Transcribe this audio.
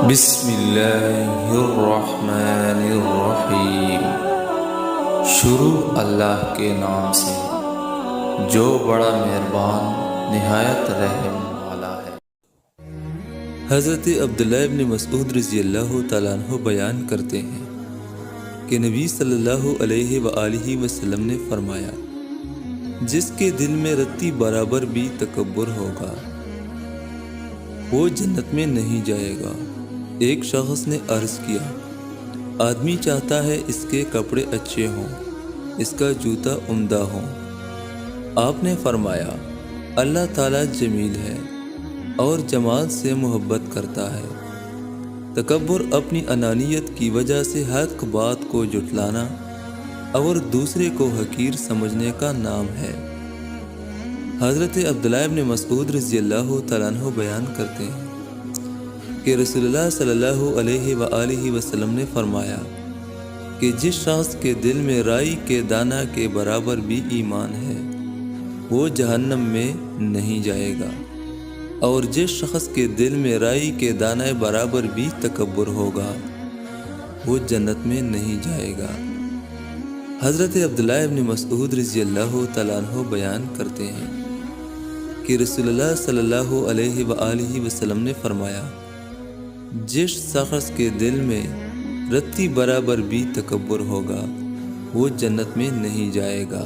بسم اللہ الرحمن الرحیم۔ شروع اللہ کے نام سے جو بڑا مہربان نہایت رحم والا ہے۔ حضرت عبداللہ ابن مسعود رضی اللہ تعالیٰ عنہ بیان کرتے ہیں کہ نبی صلی اللہ علیہ وآلہ وسلم نے فرمایا، جس کے دل میں رتی برابر بھی تکبر ہوگا وہ جنت میں نہیں جائے گا۔ ایک شخص نے عرض کیا، آدمی چاہتا ہے اس کے کپڑے اچھے ہوں، اس کا جوتا عمدہ ہو۔ آپ نے فرمایا، اللہ تعالیٰ جمیل ہے اور جمال سے محبت کرتا ہے۔ تکبر اپنی انانیت کی وجہ سے حق بات کو جھٹلانا اور دوسرے کو حقیر سمجھنے کا نام ہے۔ حضرت عبداللہ ابن مسعود رضی اللہ تعالیٰ عنہ بیان کرتے ہیں کہ رسول اللہ صلی اللہ علیہ وآلہ وسلم نے فرمایا کہ جس شخص کے دل میں رائی کے دانہ کے برابر بھی ایمان ہے وہ جہنم میں نہیں جائے گا، اور جس شخص کے دل میں رائی کے دانہ برابر بھی تکبر ہوگا وہ جنت میں نہیں جائے گا۔ حضرت عبداللہ ابن مسعود رضی اللہ تعالیٰ عنہ بیان کرتے ہیں کہ رسول اللہ صلی اللہ علیہ وآلہ وسلم نے فرمایا، جس شخص کے دل میں رتی برابر بھی تکبر ہوگا وہ جنت میں نہیں جائے گا۔